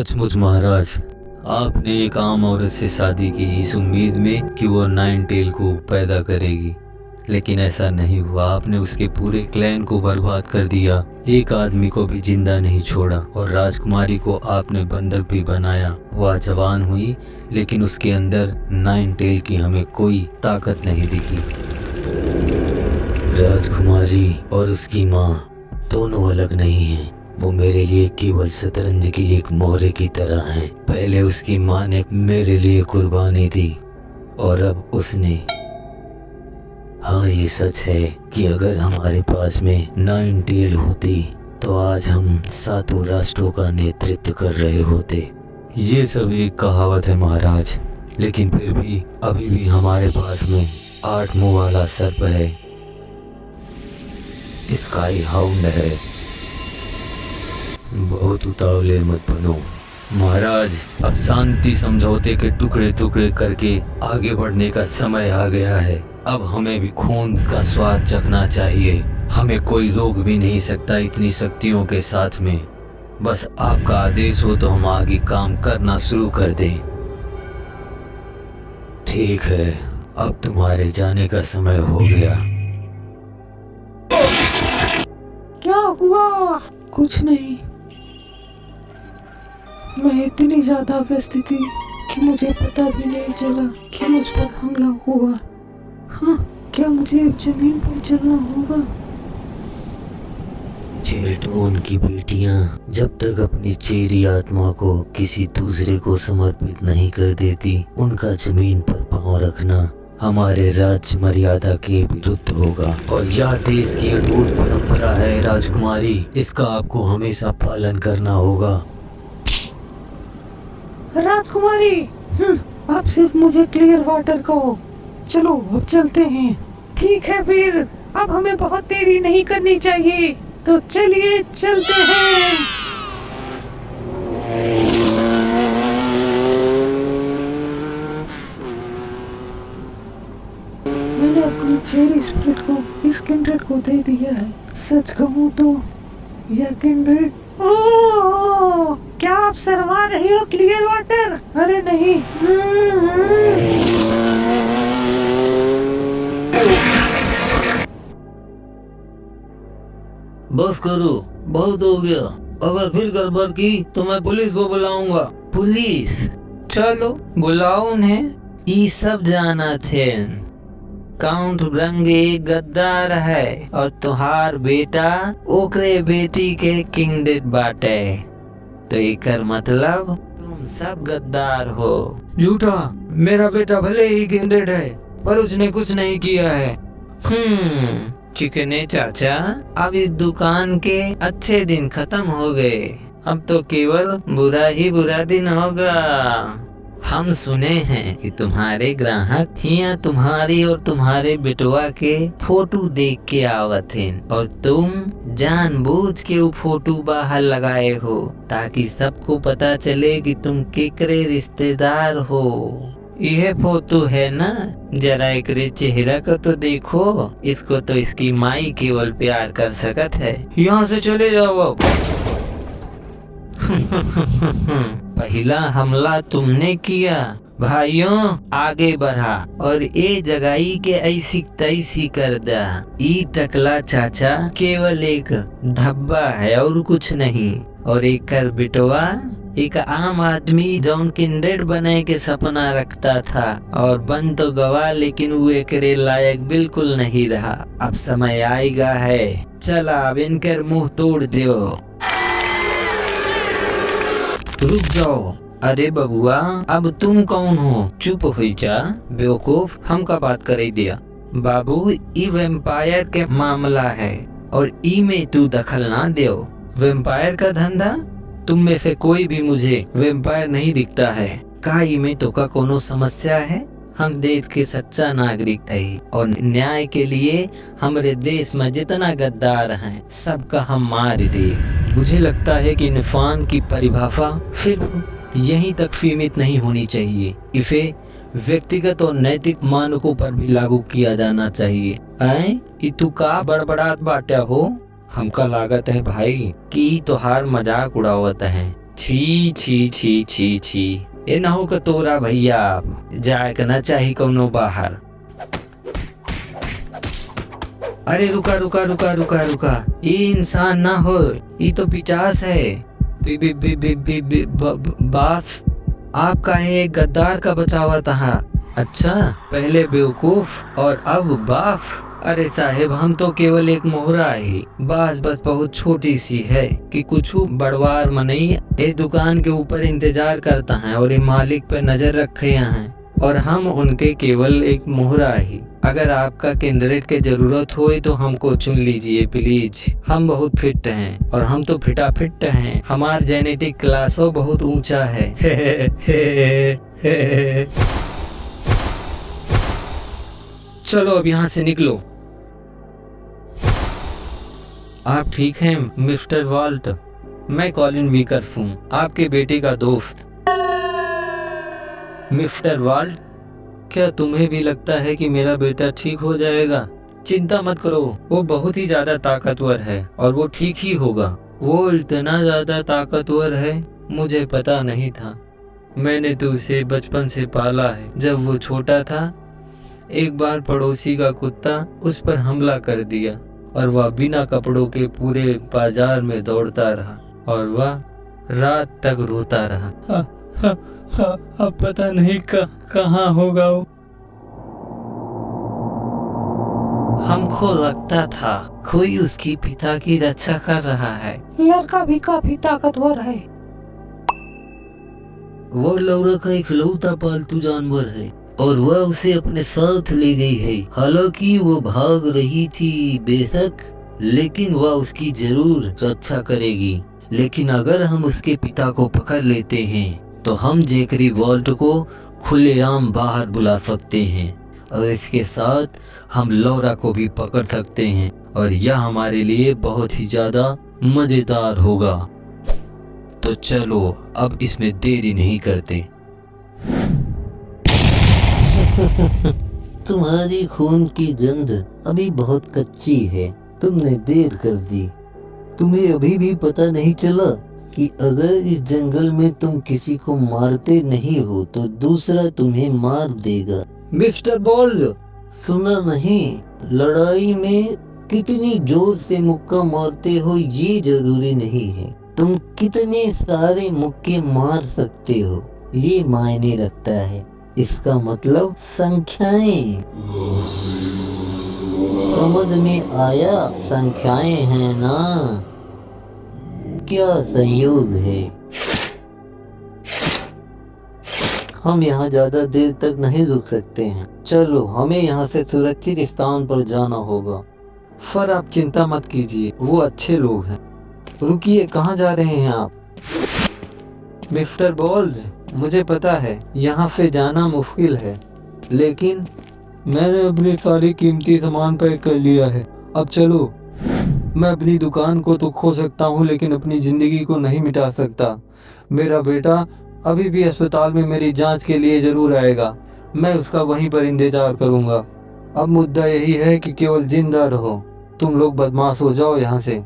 सचमुच महाराज, आपने एक आम औरत से शादी की इस उम्मीद में कि वो नाइन टेल को पैदा करेगी, लेकिन ऐसा नहीं हुआ। आपने उसके पूरे क्लैन को बर्बाद कर दिया, एक आदमी को भी जिंदा नहीं छोड़ा, और राजकुमारी को आपने बंधक भी बनाया। वह जवान हुई, लेकिन उसके अंदर नाइन टेल की हमें कोई ताकत नहीं दिखी। राजकुमारी और उसकी माँ दोनों अलग नहीं हैं। वो मेरे लिए केवल शतरंज की एक मोहरे की तरह हैं। पहले उसकी माँ ने मेरे लिए कुर्बानी दी और अब उसने। हाँ, ये सच है कि अगर हमारे पास में नाइन टेल होती तो आज हम सातों राष्ट्रों का नेतृत्व कर रहे होते। ये सब एक कहावत है महाराज, लेकिन फिर भी अभी भी हमारे पास में 8 मुंह वाला सर्प है, स्काई हाउंड है। बहुत उतावले मत बनो महाराज, अब शांति समझौते के टुकड़े टुकड़े करके आगे बढ़ने का समय आ गया है। अब हमें भी खून का स्वाद चखना चाहिए। हमें कोई रोक भी नहीं सकता इतनी शक्तियों के साथ में। बस आपका आदेश हो तो हम आगे काम करना शुरू कर दें। ठीक है, अब तुम्हारे जाने का समय हो गया। क्या हुआ? कुछ नहीं, मैं इतनी ज्यादा व्यस्त थी कि मुझे पता भी नहीं चला कि मुझ पर हमला हुआ। हाँ, क्या मुझे जमीन पर चलना होगा? चेल्टोन की बेटियां जब तक अपनी चेरी आत्मा को किसी दूसरे को समर्पित नहीं कर देती, उनका जमीन पर पांव रखना हमारे राज्य मर्यादा के विरुद्ध होगा। और यह देश की अटूट परंपरा है राजकुमारी, इसका आपको हमेशा पालन करना होगा। राजकुमारी, आप सिर्फ मुझे क्लियर वाटर कहो। चलो अब चलते हैं। ठीक है फिर, अब हमें बहुत देरी नहीं करनी चाहिए, तो चलिए चलते हैं। मैंने अपनी चेरी स्प्लिट को इस किंडरेड को दे दिया है। सच कहूँ तो यह किंडरेड। ओह, क्या आप शर्मा रही हो क्लियर वाटर? अरे नहीं। बस करो, बहुत हो गया। अगर फिर गड़बड़ की तो मैं पुलिस को बुलाऊंगा। पुलिस? चलो बुलाओ उन्हें। ये सब जाना थे काउंट रंगे गद्दार है और तुहार बेटा ओकरे बेटी के किंगडेड बाटे, तो एकर मतलब तुम सब गद्दार हो। झूठा, मेरा बेटा भले ही किंगडेड है पर उसने कुछ नहीं किया है। चिकने चाचा, अब इस दुकान के अच्छे दिन खत्म हो गए, अब तो केवल बुरा ही बुरा दिन होगा। हम सुने हैं कि तुम्हारे ग्राहक यहाँ तुम्हारी और तुम्हारे बेटवा के फोटो देख के आवत हैं और तुम जानबूझ के वो फोटो बाहर लगाए हो ताकि सबको पता चले कि तुम केकरे रिश्तेदार हो। यह फोटो है ना, जरा एक चेहरा को तो देखो। इसको तो इसकी माई केवल प्यार कर सकत है। यहाँ से चले जाओ अब। पहला हमला तुमने किया, भाइयों आगे बढ़ा और ये जगाई के ऐसी तैसी कर दा। ई टकला चाचा केवल एक धब्बा है और कुछ नहीं, और एक कर बिटवा एक आम आदमी जौन किंडरेड बने के सपना रखता था और बन तो गवा, लेकिन वो एकरे लायक बिल्कुल नहीं रहा। अब समय आएगा है, चला अब इनकर मुंह तोड़ दो। रुक जाओ। अरे बबुआ, अब तुम कौन हो? चुप हुई जा बेवकूफ, हम का बात करे दिया। बाबू, ई वेम्पायर के मामला है और ई में तू दखल ना दो। वेम्पायर का धंधा? तुम में से कोई भी मुझे वेम्पायर नहीं दिखता है। का ई में तो का कोनो समस्या है? हम देश के सच्चा नागरिक है और न्याय के लिए हमारे देश में जितना गद्दार हैं सबका हम मार दे। मुझे लगता है कि इन्फान की परिभाषा सिर्फ यहीं तक सीमित नहीं होनी चाहिए, इसे व्यक्तिगत और नैतिक मानकों पर भी लागू किया जाना चाहिए। तू का बड़बड़ात बाटा हो? हमका लागत है भाई कि तोहार मजाक उड़ावत है। छी छी छी छी छी, ए ना हो का तोरा भैया जाए के ना चाही कौनो बाहर। अरे रुका रुका रुका रुका रुका, ये इंसान ना हो, ये तो पिचास है। बी बी बी बी बी बी बाफ, आपका एक गद्दार का बचावा था। अच्छा, पहले बेवकूफ और अब बाफ। अरे साहेब, हम तो केवल एक मोहरा ही, बस बहुत छोटी सी है कि कुछ बड़वार मनई इस दुकान के ऊपर इंतजार करता है और ये मालिक पे नजर रखे हैं और हम उनके केवल एक मोहरा ही। अगर आपका कैंडिडेट के जरूरत हो तो हमको चुन लीजिए प्लीज, हम बहुत फिट हैं और हम तो फिटा फिट हैं, हमार जेनेटिक क्लासो बहुत ऊंचा है। चलो अब यहाँ से निकलो। आप ठीक हैं मिस्टर वॉल्ट? मैं कॉलिन वीकर्फ हूँ, आपके बेटे का दोस्त। मिस्टर वॉल्ट, क्या तुम्हें भी लगता है कि मेरा बेटा ठीक हो जाएगा? चिंता मत करो, वो बहुत ही ज्यादा ताकतवर है और वो ठीक ही होगा। वो इतना ज्यादा ताकतवर है, मुझे पता नहीं था। मैंने तो उसे बचपन से पाला है। जब वो छोटा था, एक बार पड़ोसी का कुत्ता उस पर हमला कर दिया और वह बिना कपड़ों के पूरे बाजार में दौड़ता रहा और वह रात तक रोता रहा। अब पता नहीं कहाँ होगा वो। हमको लगता था कोई उसकी पिता की रक्षा कर रहा है। लड़का भी काफी ताकतवर है। वो लौरा का इकलौता पालतू जानवर है और वह उसे अपने साथ ले गई है। हालांकि वो भाग रही थी बेशक, लेकिन वह उसकी जरूर रक्षा करेगी। लेकिन अगर हम उसके पिता को पकड़ लेते हैं तो हम जेकरी वॉल्ट को खुलेआम बाहर बुला सकते हैं और इसके साथ हम लौरा को भी पकड़ सकते हैं और यह हमारे लिए बहुत ही ज्यादा मजेदार होगा। तो चलो अब इसमें देरी नहीं करते। तुम्हारी खून की गंध अभी बहुत कच्ची है, तुमने देर कर दी। तुम्हें अभी भी पता नहीं चला कि अगर इस जंगल में तुम किसी को मारते नहीं हो तो दूसरा तुम्हें मार देगा। मिस्टर बॉल्स, सुना नहीं? लड़ाई में कितनी जोर से मुक्का मारते हो ये जरूरी नहीं है, तुम कितने सारे मुक्के मार सकते हो ये मायने रखता है। इसका मतलब संख्याएं। समझ में आया? संख्याएं हैं ना? क्या संयोग है। हम यहाँ ज्यादा देर तक नहीं रुक सकते हैं, चलो हमें यहाँ से सुरक्षित स्थान पर जाना होगा। सर आप चिंता मत कीजिए, वो अच्छे लोग हैं। रुकिए, कहाँ जा रहे हैं आप? मिस्टर बॉल्स, मुझे पता है यहाँ से जाना मुश्किल है, लेकिन मैंने अपनी सारी कीमती सामान पैक कर लिया है। अब चलो। मैं अपनी दुकान को तो खो सकता हूँ लेकिन अपनी जिंदगी को नहीं मिटा सकता। मेरा बेटा अभी भी अस्पताल में मेरी जांच के लिए जरूर आएगा, मैं उसका वहीं पर इंतजार करूँगा। अब मुद्दा यही है कि केवल जिंदा रहो। तुम लोग बदमाश हो जाओ यहाँ से।